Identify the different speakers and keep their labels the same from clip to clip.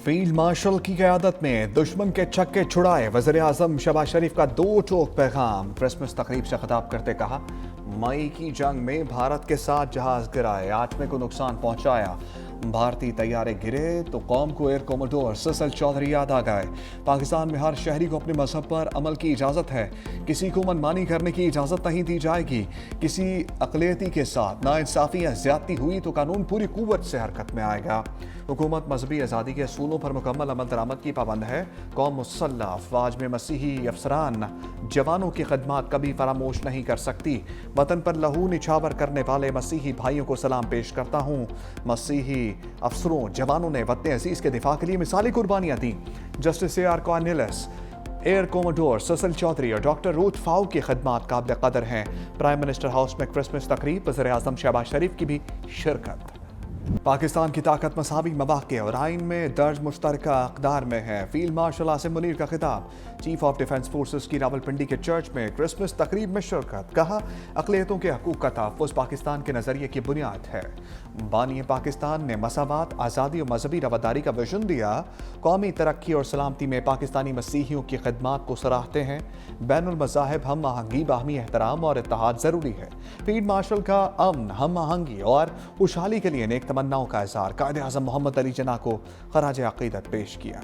Speaker 1: Field marshal की क़यादत में दुश्मन के छक्के छुड़ाए वज़ीर-ए-आज़म शहबाज शरीफ का दो टोक पैगाम। क्रिसमस तकरीब से खिताब करते कहा, मई की जंग में भारत के 7 जहाज गिराए, 8वें को नुकसान पहुंचाया। भारतीय तैयारे गिरे तो कौम को एयर कोमोडोर ससल चौधरी याद आ गए। पाकिस्तान में हर शहरी को अपने मजहब पर अमल की इजाज़त है, किसी को मनमानी करने की इजाज़त नहीं दी जाएगी। किसी अक़लियती के साथ नाइंसाफ़ी या ज़्यादती हुई तो कानून पूरी कुव्वत से हरकत में आएगा। हुकूमत मजहबी आज़ादी के असूलों पर मुकम्मल अमल दरामद की पाबंद है। कौम मुसल्लह अफ़वाज में मसीही अफसरान जवानों की खदमात कभी फरामोश नहीं कर सकती। वतन पर लहू निछावर करने वाले मसीही भाइयों को सलाम पेश करता हूँ। मसीही अफसरों जवानों ने वतन अजीज़ के दिफा के लिए मिसाली कुर्बानियाँ दी। Justice A R Cornelius, air commodore Cecil Chaudhry और डॉक्टर रूथ फाऊ की खदमात काबिल कदर हैं। प्राइम मिनिस्टर हाउस में क्रिसमस तकरीब, वज़ीर-ए-आज़म शहबाज शरीफ की भी शिरकत। पाकिस्तान की ताकत मसावी मवाक़े और आइन में दर्ज मुश्तरका अक़दार में है। फील्ड मार्शल आसिम मुनीर का खिताब। चीफ ऑफ डिफेंस फोर्सेस की रावलपिंडी के चर्च में क्रिसमस तकरीब में शिरकत। कहा, अक़लियतों के हकूक़ का तहफ़्फ़ुज़ पाकिस्तान के नज़रिए की बुनियाद है। बानी पाकिस्तान ने मसावात, आज़ादी और मजहबी रवादारी का विजन दिया। कौमी तरक्की और सलामती में पाकिस्तानी मसीहियों की खदमात को सराहते हैं। बैनुल मज़ाहिब हम आहंगी, बाहमी एहतराम और इत्तेहाद ज़रूरी है। फील्ड मार्शल का अमन, हम आहंगी और खुशहाली के लिए नेक तमन्नाओं का इज़हार कायद-ए-आज़म मोहम्मद अली जिन्ना को ख़राज अक़ीदत पेश किया।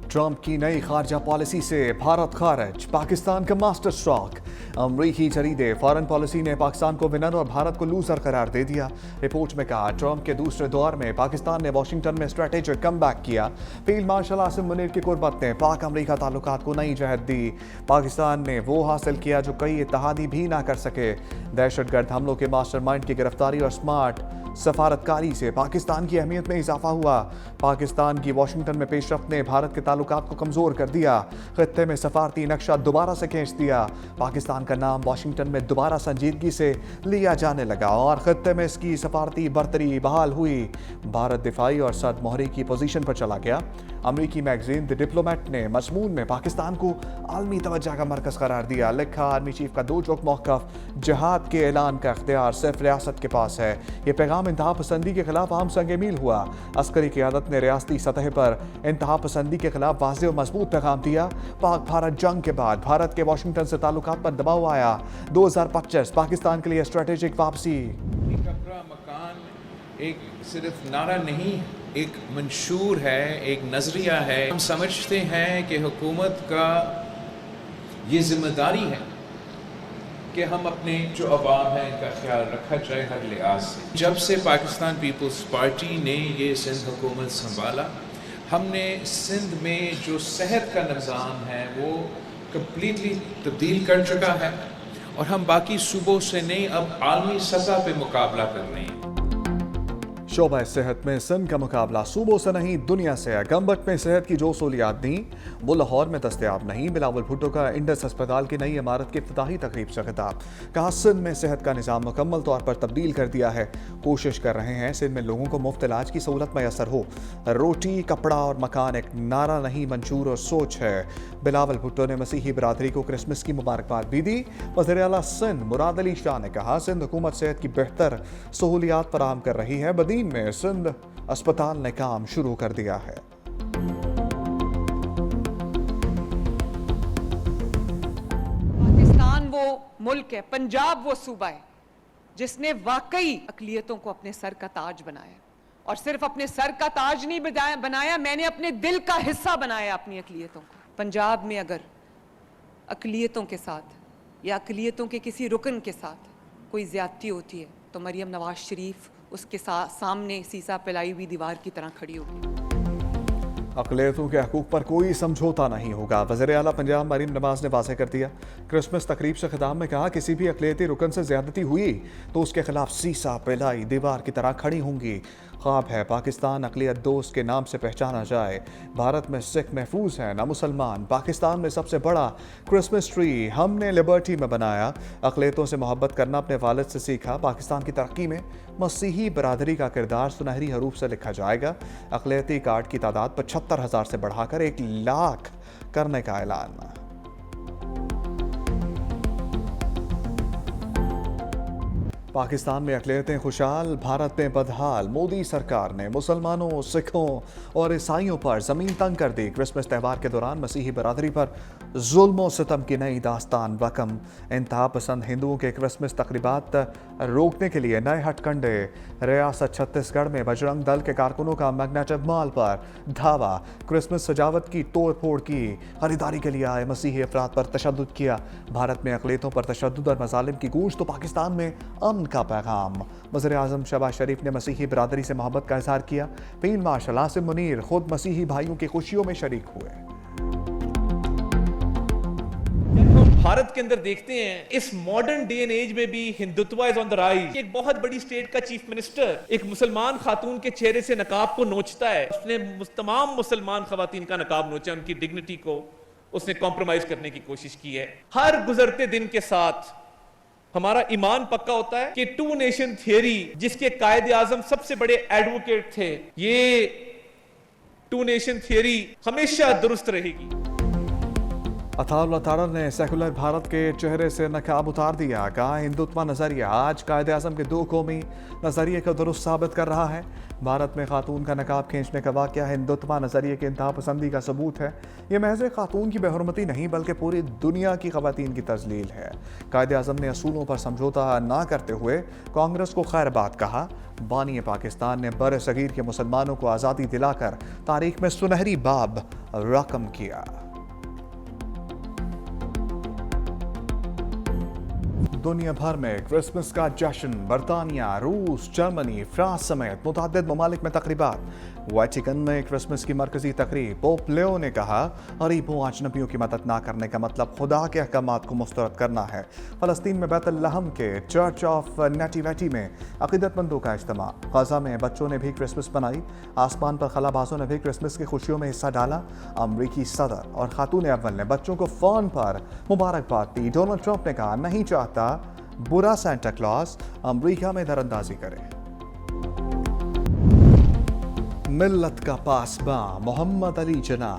Speaker 1: ट्रंप की नई खारजा पॉलिसी से भारत खारिज, पाकिस्तान का मास्टर स्ट्रोक। अमरीकी जरीदे फॉरेन पॉलिसी ने पाकिस्तान को विनर और भारत को लूजर करार दे दिया। रिपोर्ट में कहा, ट्रंप के दूसरे दौर में पाकिस्तान ने वाशिंगटन में स्ट्रेटेजिक कमबैक किया। फील्ड मार्शल आसिम मुनीर की कुर्बत ने पाक अमरीका ताल्लुकात को नई जहत दी। पाकिस्तान ने वो हासिल किया जो कई इत्तेहादी भी ना कर सके। दहशतगर्द हमलों के मास्टरमाइंड की गिरफ्तारी और स्मार्ट सफारतकारी से पाकिस्तान की अहमियत में इजाफा हुआ। पाकिस्तान की वाशिंगटन में पेशरफ्त ने भारत के ताल्लुकात को कमज़ोर कर दिया। खित्ते में सफारती नक्शा दोबारा से खींच दिया। पाकिस्तान का नाम वाशिंगटन में दोबारा संजीदगी से लिया जाने लगा और खित्ते में इसकी सफारती बरतरी बहाल हुई। भारत दिफाई और सद मोहरी की पोजीशन पर चला गया। अमरीकी मैगजीन द डिप्लोमेट ने मज़मून में पाकिस्तान को आलमी तवज्जो का मरकज़ करार दिया। लिखा, आर्मी चीफ का दो टोक मौक़िफ़, जहाद के ऐलान का इख्तियार सिर्फ रियासत के पास है। ये पैगाम इंतहा पसंदी के खिलाफ आम संग मील हुआ। अस्करी क़यादत ने रियासती सतह पर इंतहा पसंदी के खिलाफ वाज़ेह और मजबूत पैगाम दिया। पाक भारत जंग के बाद भारत के वाशिंगटन से ताल्लुकात पर दबाव आया। 2025 पाकिस्तान के लिए स्ट्रेटेजिक वापसी।
Speaker 2: मकान एक सिर्फ नारा नहीं, एक मंशूर है, एक नज़रिया है। हम समझते हैं कि हुकूमत का ये जिम्मेदारी है कि हम अपने जो अवाम है इनका ख्याल रखा जाए हर लिहाज से। जब से पाकिस्तान पीपल्स पार्टी ने ये सिंध हुकूमत संभाला, हमने सिंध में जो सेहत का निज़ाम है वो कम्प्लीटली तब्दील कर चुका है और हम बाकी सूबों से नहीं, अब आलमी सतह पे मुकाबला कर रहे हैं।
Speaker 1: शोबा सेहत में सिंध का मुकाबला सूबों से नहीं दुनिया से है। गंबट में सेहत की जो सहूलियात दी वो लाहौर में दस्तयाब नहीं। बिलावल भुट्टो का इंडस अस्पताल की नई इमारत की इफ्तिताही तकरीब से खिताब। कहा, सिंध में सेहत का निज़ाम मुकम्मल तौर पर तब्दील कर दिया है। कोशिश कर रहे हैं सिंध में लोगों को मुफ्त इलाज की सहूलत मैसर हो। रोटी, कपड़ा और मकान एक नारा नहीं, मंशूर और सोच है। बिलावल भुट्टो ने मसीही बरादरी को क्रिसमस की मुबारकबाद भी दी। वज़ीर आला सिंध मुराद अली शाह ने कहा, सिंध हुकूमत सेहत की बेहतर सहूलियात फराहम कर रही है। बदीन में सिंध अस्पताल ने काम शुरू कर दिया है।
Speaker 3: पाकिस्तान वो मुल्क है, पंजाब वो सूबा है जिसने वाकई अक़लियतों को अपने सर का ताज बनाया। और सिर्फ अपने सर का ताज नहीं बनाया, मैंने अपने दिल का हिस्सा बनाया अपनी अक़लियतों को। पंजाब में अगर अक़लियतों के साथ या अक़लियतों के किसी रुकन के साथ कोई ज़्यादती होती है तो मरियम नवाज शरीफ उसके सामने सीसा पिलाई हुई दीवार की तरह खड़ी होगी।
Speaker 1: अक़लियतों के हकूक़ पर कोई समझौता नहीं होगा, वज़ीर आला पंजाब मरीम नवाज ने वाज़ेह कर दिया। क्रिसमस तकरीब से खिताब में कहा, किसी भी अक़लियती रुकन से ज़्यादती हुई तो उसके खिलाफ सीसा पिलाई दीवार की तरह खड़ी होंगी। ख्वाब है पाकिस्तान अक़लियत दोस्त के नाम से पहचाना जाए। भारत में सिख महफूज हैं ना मुसलमान। पाकिस्तान में सबसे बड़ा क्रिसमस ट्री हमने लिबर्टी में बनाया। अक़लियतों से मोहब्बत करना अपने वालिद से सीखा। पाकिस्तान की तरक्की में मसीही बरादरी का किरदार सुनहरी हरूफ से लिखा जाएगा। अक़लियती कार्ड की तादाद 75,000 से बढ़ाकर 1 लाख करने का ऐलान। पाकिस्तान में अक़लियतें खुशहाल, भारत में बदहाल। मोदी सरकार ने मुसलमानों, सिखों और ईसाइयों पर ज़मीन तंग कर दी। क्रिसमस त्यौहार के दौरान मसीही बरादरी पर जुल्म और सितम की नई दास्तान रकम। इंतहा पसंद हिंदुओं के क्रिसमस तकरीबात रोकने के लिए नए हथकंडे। रियासत छत्तीसगढ़ में बजरंग दल के कारकुनों का मैग्नेटिक माल पर धावा। क्रिसमस सजावट की तोड़ फोड़ की। खरीदारी के लिए आए मसीही अफराद पर तशद्दुद किया। भारत में अक़लियतों पर तशद्दुद और मज़ालिम की गूंज तो पाकिस्तान में अमन का पैगाम। वज़ीर-ए-आज़म शहबाज शरीफ ने मसीही बरादरी से मोहब्बत का इज़हार किया। फील्ड मार्शल आसिम मुनीर खुद मसीही भाइयों की खुशियों में शरीक हुए।
Speaker 4: भारत के अंदर देखते हैं इस मॉडर्न डे एंड एज में भी Hindutva is on the rise. एक बहुत बड़ी स्टेट का चीफ मिनिस्टर एक मुसलमान खातून के चेहरे से नकाब को नोचता है। उसने तमाम मुसलमान खवातीन का नकाब नोचा, उनकी डिग्निटी को उसने कॉम्प्रोमाइज करने की कोशिश की है। हर गुजरते दिन के साथ हमारा ईमान पक्का होता है कि टू नेशन थियरी, जिसके कायदे आजम सबसे बड़े एडवोकेट थे, ये टू नेशन थियरी हमेशा दुरुस्त रहेगी।
Speaker 1: अताउल अतारर ने सेकुलर भारत के चेहरे से नकाब उतार दिया। कहा हिंदुत्व नजरिया आज कायदे आजम के दो कौमी नजरिए को दुरुस्त साबित कर रहा है। भारत में खातून का नकाब खींचने का वाक़या हिंदुत्व नजरिए की इंतहा पसंदी का सबूत है। ये महज खातून की बेहुरमती नहीं बल्कि पूरी दुनिया की खवातीन की तजलील है। कायदे आजम ने असूलों पर समझौता ना करते हुए कांग्रेस को खैरबाद कहा। बानी पाकिस्तान ने बर सगीर के मुसलमानों को आज़ादी दिलाकर तारीख में सुनहरी बाब रकम किया। दुनिया भर में क्रिसमस का जश्न। बरतानिया, रूस, जर्मनी, फ्रांस समेत मुतअद्दिद ममालिक में तकरीबात। वेटिकन में क्रिसमस की मरकजी तकरीब। पोप लियो ने कहा गरीबों अजनबियों की मदद ना करने का मतलब खुदा के अहकामात को मुस्तरद करना है। फ़लस्तीन में बैतुल-लहम के चर्च ऑफ नेटिविटी में अक़ीदतमंदों का इज्तिमा। गज़ा में बच्चों ने भी क्रिसमस मनाई। आसमान पर खलाबाजों ने भी क्रिसमस की खुशियों में हिस्सा डाला। अमरीकी सदर और खातून अव्वल ने बच्चों को फ़ोन पर मुबारकबाद दी। डोनाल्ड ट्रंप ने कहा नहीं चाहता बुरा सांता क्लॉज अमरीका में दरअंदाजी करे। मिल्लत का पासबां मोहम्मद अली जना।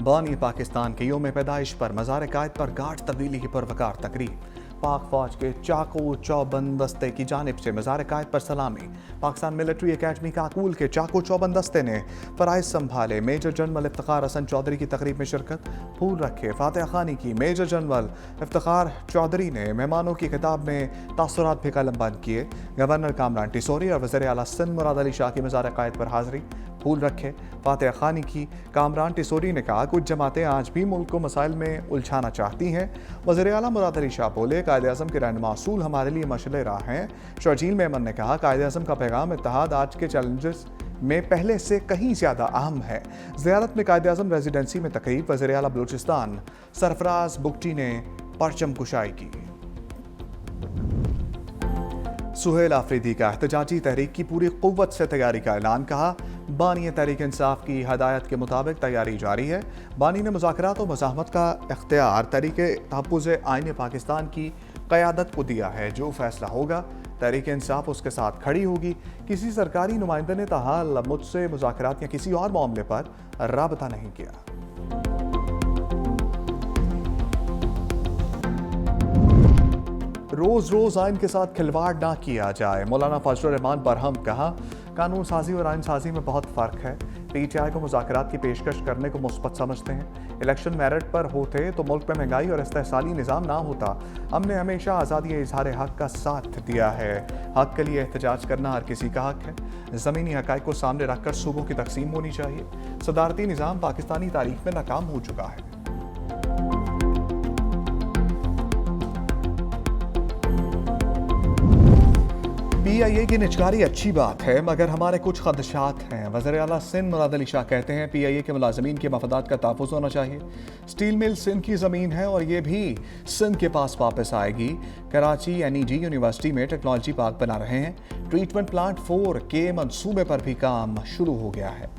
Speaker 1: बानी पाकिस्तान के योम पैदाइश पर मज़ार कायद पर गार्ड तब्दीली की पुरवकार तकरीब। पाक फौज के चाको चौबंद दस्ते की जानिब से मज़ार कायद पर सलामी। पाकिस्तान मिलिट्री एकेडमी काकूल के चाको चौबंद दस्ते ने फ़राइज़ संभाले। मेजर जनरल इफ्तिखार हसन चौधरी की तकरीब में शिरकत। फूल रखे फातिहा खानी की। मेजर जनरल इफ्तिखार चौधरी ने मेहमानों की खिताब में तासुरात भी कलमबंद किए। गवर्नर कामरान टिसोरी और वज़ीर आला सिंध मुराद अली शाह की मज़ार कायद पर हाज़री। फूल रखे फातिहा खानी की। कामरान टिसोरी ने कहा कुछ जमातें आज भी मुल्क को मसाइल में उलझाना चाहती हैं। वज़ीर आला मुराद अली शाह बोले कायदे आज़म के रहनुमा असूल हमारे लिए मशअले राह हैं। शर्जील मेमन ने कहा कायदे आज़म का पैगाम इत्तेहाद आज के चैलेंजेस में पहले से कहीं ज़्यादा अहम है। ज़ियारत में कायदे आज़म रेजिडेंसी में तकरीब। वज़ीर आला बलूचिस्तान सरफराज बुगटी ने परचम कुशाई की। सुहेल आफरीदी का एहतजाजी तहरीक की पूरी क़ुव्वत से तैयारी का ऐलान। कहा बानी तहरीक इंसाफ की हदायत के मुताबिक तैयारी जारी है। बानी ने मुज़ाकरात और मज़ाहमत का इख्तियार तहरीक तहफ़्फ़ुज़ आईन पाकिस्तान की क़यादत को दिया है। जो फैसला होगा तहरीक इंसाफ उसके साथ खड़ी होगी। किसी सरकारी नुमाइंदे ने ताहाल मुझसे मुज़ाकरात या किसी और मामले पर राबता नहीं किया। रोज रोज आइन के साथ खिलवाड़ ना किया जाए। मौलाना फजलुर रहमान बरहम। कहा कानून साजी और आइन साजी में बहुत फ़र्क है। पीटीआई को मुज़ाकरात की पेशकश करने को मुस्बत समझते हैं। इलेक्शन मेरिट पर होते तो मुल्क में महंगाई और इस्तेहसाली निज़ाम ना होता। हमने हमेशा आज़ादी इज़हार हक़ का साथ दिया है। हक़ के लिए एहतजाज करना हर किसी का हक़ है। ज़मीनी हक़ाइक़ को सामने रखकर सूबों की तकसीम होनी चाहिए। सदारती निज़ाम पाकिस्तानी तारीख में नाकाम हो चुका है। पीआईए की निचकारी अच्छी बात है मगर हमारे कुछ खदशात हैं। वज़ीर आला सिंध मुराद अली शाह कहते हैं पीआईए के मुलाज़मीन के मफादात का तहफ़्फ़ुज़ होना चाहिए। स्टील मिल सिंध की ज़मीन है और ये भी सिंध के पास वापस आएगी। कराची NEG यूनिवर्सिटी में टेक्नोलॉजी पार्क बना रहे हैं। ट्रीटमेंट प्लांट 4 के मंसूबे पर भी काम शुरू हो गया है।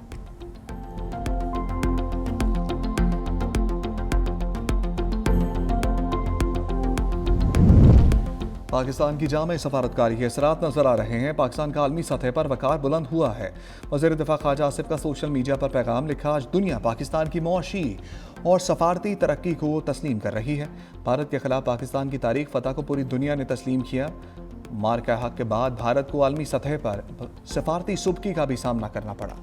Speaker 1: पाकिस्तान की जामे सफारतकारी के असरात नजर आ रहे हैं। पाकिस्तान का आलमी सतह पर वकार बुलंद हुआ है। वज़ीर दिफा ख्वाजा आसिफ का सोशल मीडिया पर पैगाम लिखा आज दुनिया पाकिस्तान की मुआशी और सफारती तरक्की को तस्लीम कर रही है। भारत के खिलाफ पाकिस्तान की तारीख फतह को पूरी दुनिया ने तस्लीम किया। मार के हक के बाद भारत को आलमी सतह पर सफारती सुबकी का भी सामना करना पड़ा।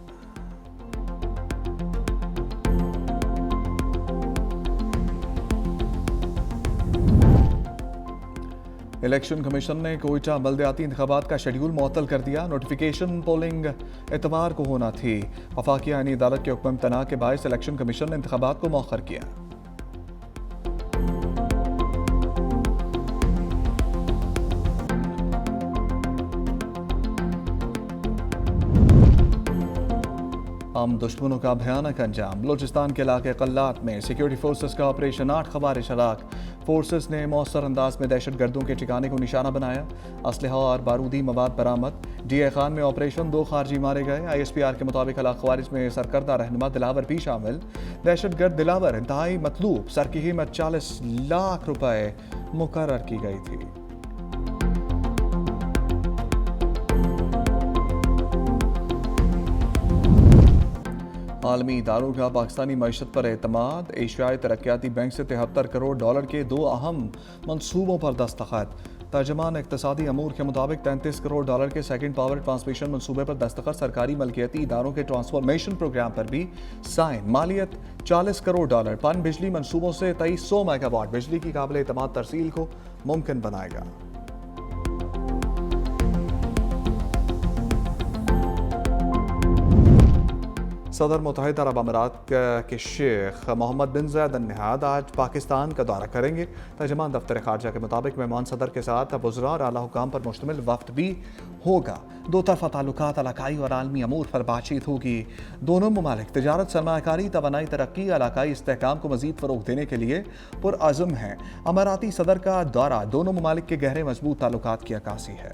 Speaker 1: इलेक्शन कमीशन ने कोयटा बल्दियाती इंतखाबात का शेड्यूल मुअत्तल कर दिया। नोटिफिकेशन पोलिंग इतवार को होना थी। वफाकी आईनी अदालत के हुक्म इम्तना के बायस इलेक्शन कमीशन ने इंतखाबात को मौखर किया। हम दुश्मनों का भयानक अंजाम। बलूचिस्तान के इलाके कल्लात में सिक्योरिटी फोर्सेस का ऑपरेशन 8 खवारिश हलाक। फोर्सेस ने मौसर अंदाज में दहशत गर्दों के ठिकाने को निशाना बनाया। असलहा और बारूदी मवाद बरामद। डीए खान में ऑपरेशन 2 खारजी मारे गए। ISPR के मुताबिक हलाक खवारिज में सरकर्दा रहनुमा दिलावर भी शामिल। दहशत गर्द दिलावर इंतहाई मतलूब। सर की कीमत 40 लाख रुपए मुकर्रर की गई थी। आलमी इदारों का पाकिस्तानी मईशत पर एतमाद। एशियाई तरक्याती बैंक से 73 करोड़ डॉलर के 2 अहम मंसूबों पर दस्तखत। तर्जमान इक्तसादी अमूर के मुताबिक 33 करोड़ डॉलर के सेकंड पावर ट्रांसमिशन मंसूबे पर दस्तखत। सरकारी मलकियती इदारों के ट्रांसफॉर्मेशन प्रोग्राम पर भी साइन। मालियत 40 करोड़ डॉलर। पन बिजली मंसूबों से 2300 मेगावाट बिजली की काबिल एतमाद तरसील को मुमकिन बनाएगा। सदर मुत्तहिदा अरब अमीरात के शेख मोहम्मद बिन ज़ायद अल नहयान आज पाकिस्तान का दौरा करेंगे। तर्जमान दफ्तर खारजा के मुताबिक मेहमान सदर के साथ वज़रा और आला हुकाम पर मुश्तमिल वफ्द भी होगा। दो तरफ़ा ताल्लुकात, इलाकाई और आलमी अमूर पर बातचीत होगी। दोनों ममालिक तजारत, सरमायाकारी, तवानाई तरक्की, इलाकाई इस्तेहकाम को मज़ीद फ़रोग़ देने के लिए पुरअज़्म हैं। अमाराती सदर का दौरा दोनों ममालिक के गहरे मजबूत ताल्लुकात की अक्कासी है।